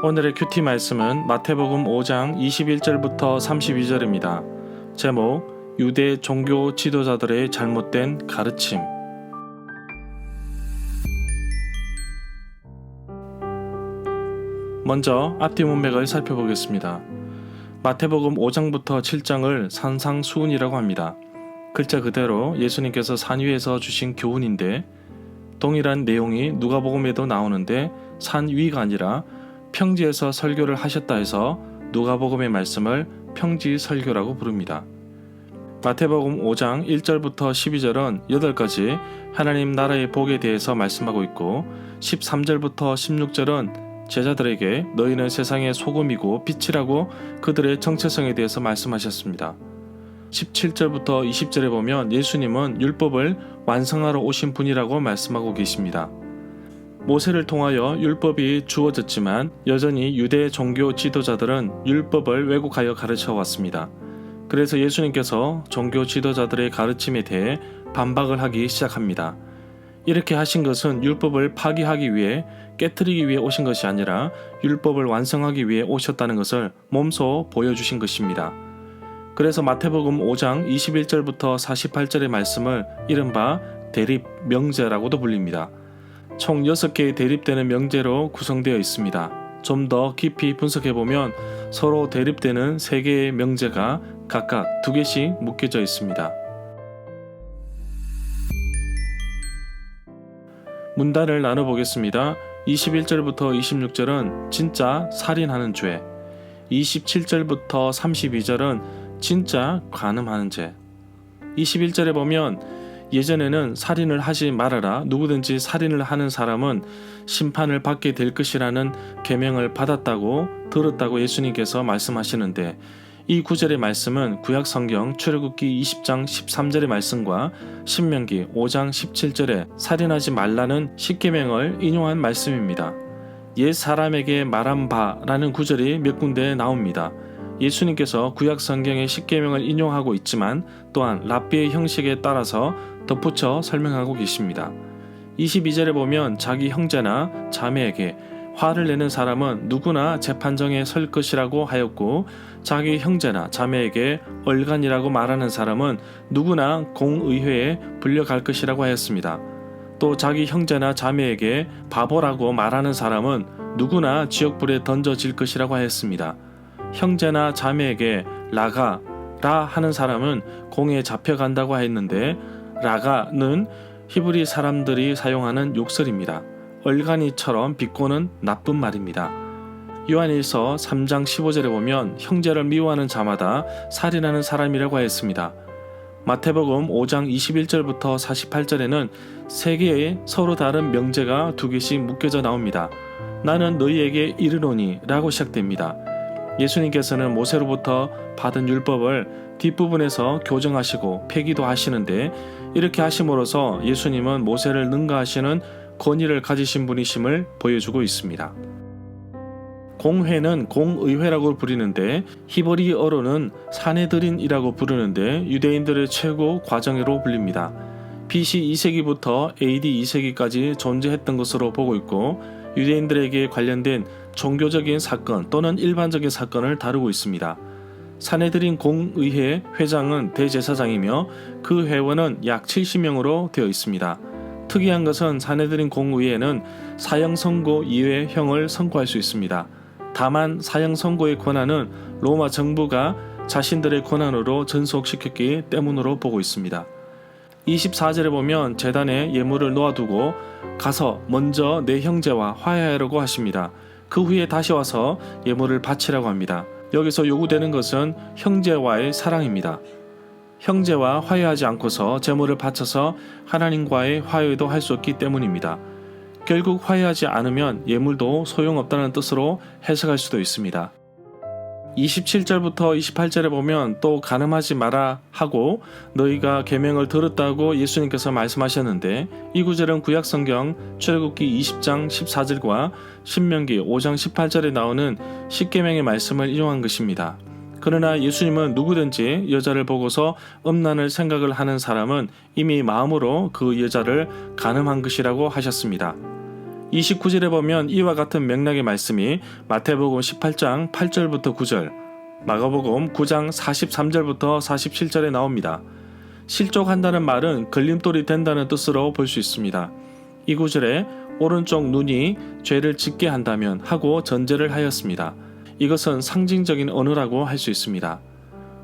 오늘의 큐티 말씀은 마태복음 5장 21절부터 32절입니다. 제목, 유대 종교 지도자들의 잘못된 가르침. 먼저 앞뒤 문맥을 살펴보겠습니다. 마태복음 5장부터 7장을 산상수훈이라고 합니다. 글자 그대로 예수님께서 산 위에서 주신 교훈인데 동일한 내용이 누가복음에도 나오는데 산 위가 아니라 평지에서 설교를 하셨다 해서 누가복음의 말씀을 평지 설교라고 부릅니다. 마태복음 5장 1절부터 12절은 8가지 하나님 나라의 복에 대해서 말씀하고 있고 13절부터 16절은 제자들에게 너희는 세상의 소금이고 빛이라고 그들의 정체성에 대해서 말씀하셨습니다. 17절부터 20절에 보면 예수님은 율법을 완성하러 오신 분이라고 말씀하고 계십니다. 모세를 통하여 율법이 주어졌지만 여전히 유대 종교 지도자들은 율법을 왜곡하여 가르쳐 왔습니다. 그래서 예수님께서 종교 지도자들의 가르침에 대해 반박을 하기 시작합니다. 이렇게 하신 것은 율법을 파기하기 위해 깨트리기 위해 오신 것이 아니라 율법을 완성하기 위해 오셨다는 것을 몸소 보여주신 것입니다. 그래서 마태복음 5장 21절부터 48절의 말씀을 이른바 대립 명제라고도 불립니다. 총 6개의 대립되는 명제로 구성되어 있습니다. 좀 더 깊이 분석해보면 서로 대립되는 3개의 명제가 각각 2개씩 묶여져 있습니다. 문단을 나눠보겠습니다. 21절부터 26절은 진짜 살인하는 죄, 27절부터 32절은 진짜 간음하는 죄. 21절에 보면 예전에는 살인을 하지 말아라, 누구든지 살인을 하는 사람은 심판을 받게 될 것이라는 계명을 받았다고 들었다고 예수님께서 말씀하시는데 이 구절의 말씀은 구약성경 출애굽기 20장 13절의 말씀과 신명기 5장 17절에 살인하지 말라는 십계명을 인용한 말씀입니다. 옛 사람에게 말한 바라는 구절이 몇 군데 나옵니다. 예수님께서 구약성경의 십계명을 인용하고 있지만 또한 랍비의 형식에 따라서 덧붙여 설명하고 계십니다. 22절에 보면 자기 형제나 자매에게 화를 내는 사람은 누구나 재판정에 설 것이라고 하였고 자기 형제나 자매에게 얼간이라고 말하는 사람은 누구나 공의회에 불려갈 것이라고 하였습니다. 또 자기 형제나 자매에게 바보라고 말하는 사람은 누구나 지옥불에 던져질 것이라고 하였습니다. 형제나 자매에게 라가라 하는 사람은 공에 잡혀간다고 하였는데 라가는 히브리 사람들이 사용하는 욕설입니다. 얼간이처럼 비꼬는 나쁜 말입니다. 요한일서 3장 15절에 보면 형제를 미워하는 자마다 살인하는 사람이라고 하였습니다. 마태복음 5장 21절부터 48절에는 3개의 서로 다른 명제가 2개씩 묶여져 나옵니다. 나는 너희에게 이르노니 라고 시작됩니다. 예수님께서는 모세로부터 받은 율법을 뒷부분에서 교정하시고 폐기도 하시는데 이렇게 하심으로써 예수님은 모세를 능가하시는 권위를 가지신 분이심을 보여주고 있습니다. 공회는 공의회라고 부르는데 히브리어로는 사네드린이라고 부르는데 유대인들의 최고 과정으로 불립니다. BC 2세기부터 AD 2세기까지 존재했던 것으로 보고 있고 유대인들에게 관련된 종교적인 사건 또는 일반적인 사건을 다루고 있습니다. 사네드린 공의회 회장은 대제사장이며 그 회원은 약 70명으로 되어 있습니다. 특이한 것은 사네드린 공의회는 사형 선고 이외형을 선고할 수 있습니다. 다만 사형 선고의 권한은 로마 정부가 자신들의 권한으로 전속시켰기 때문으로 보고 있습니다. 24절에 보면 제단에 예물을 놓아두고 가서 먼저 내 형제와 화해하려고 하십니다. 그 후에 다시 와서 예물을 바치라고 합니다. 여기서 요구되는 것은 형제와의 사랑입니다. 형제와 화해하지 않고서 제물을 바쳐서 하나님과의 화해도 할 수 없기 때문입니다. 결국 화해하지 않으면 예물도 소용없다는 뜻으로 해석할 수도 있습니다. 27절부터 28절에 보면 또 간음하지 마라 하고 너희가 계명을 들었다고 예수님께서 말씀하셨는데 이 구절은 구약성경 출애굽기 20장 14절과 신명기 5장 18절에 나오는 십계명의 말씀을 인용한 것입니다. 그러나 예수님은 누구든지 여자를 보고서 음란을 생각을 하는 사람은 이미 마음으로 그 여자를 간음한 것이라고 하셨습니다. 29절에 보면 이와 같은 맥락의 말씀이 마태복음 18장 8절부터 9절, 마가복음 9장 43절부터 47절에 나옵니다. 실족한다는 말은 걸림돌이 된다는 뜻으로 볼 수 있습니다. 이 구절에 오른쪽 눈이 죄를 짓게 한다면 하고 전제를 하였습니다. 이것은 상징적인 언어라고 할 수 있습니다.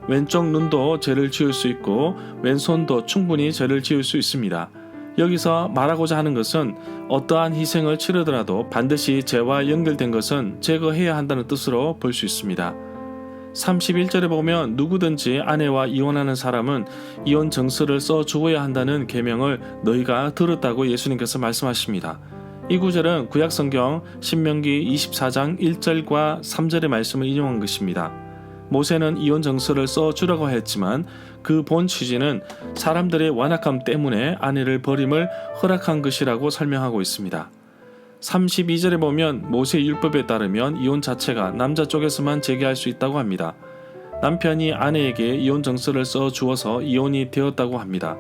왼쪽 눈도 죄를 지을 수 있고 왼손도 충분히 죄를 지을 수 있습니다. 여기서 말하고자 하는 것은 어떠한 희생을 치르더라도 반드시 죄와 연결된 것은 제거해야 한다는 뜻으로 볼 수 있습니다. 31절에 보면 누구든지 아내와 이혼하는 사람은 이혼 정서를 써 주어야 한다는 계명을 너희가 들었다고 예수님께서 말씀하십니다. 이 구절은 구약성경 신명기 24장 1절과 3절의 말씀을 인용한 것입니다. 모세는 이혼 정서를 써 주라고 했지만 그 본 취지는 사람들의 완악함 때문에 아내를 버림을 허락한 것이라고 설명하고 있습니다. 32절에 보면 모세 율법에 따르면 이혼 자체가 남자 쪽에서만 제기할 수 있다고 합니다. 남편이 아내에게 이혼 정서를 써 주어서 이혼이 되었다고 합니다.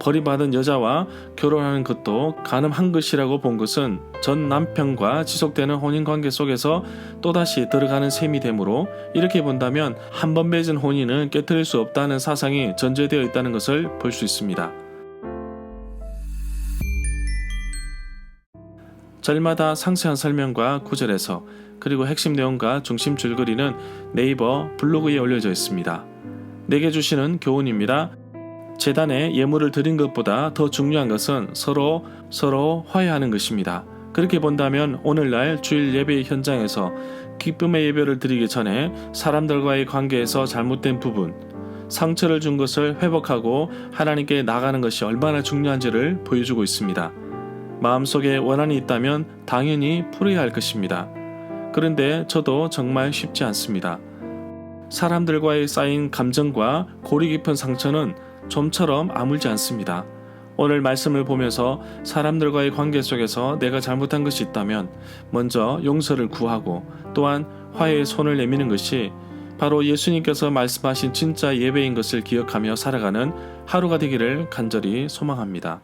버림받은 여자와 결혼하는 것도 가능한 것이라고 본 것은 전 남편과 지속되는 혼인관계 속에서 또다시 들어가는 셈이 되므로 이렇게 본다면 한 번 맺은 혼인은 깨트릴 수 없다는 사상이 전제되어 있다는 것을 볼 수 있습니다. 절마다 상세한 설명과 구절에서 그리고 핵심 내용과 중심 줄거리는 네이버 블로그에 올려져 있습니다. 내게 주시는 교훈입니다. 제단에 예물을 드린 것보다 더 중요한 것은 서로 화해하는 것입니다. 그렇게 본다면 오늘날 주일 예배 현장에서 기쁨의 예배를 드리기 전에 사람들과의 관계에서 잘못된 부분, 상처를 준 것을 회복하고 하나님께 나가는 것이 얼마나 중요한지를 보여주고 있습니다. 마음속에 원한이 있다면 당연히 풀어야 할 것입니다. 그런데 저도 정말 쉽지 않습니다. 사람들과의 쌓인 감정과 골이 깊은 상처는 좀처럼 아물지 않습니다. 오늘 말씀을 보면서 사람들과의 관계 속에서 내가 잘못한 것이 있다면 먼저 용서를 구하고 또한 화해의 손을 내미는 것이 바로 예수님께서 말씀하신 진짜 예배인 것을 기억하며 살아가는 하루가 되기를 간절히 소망합니다.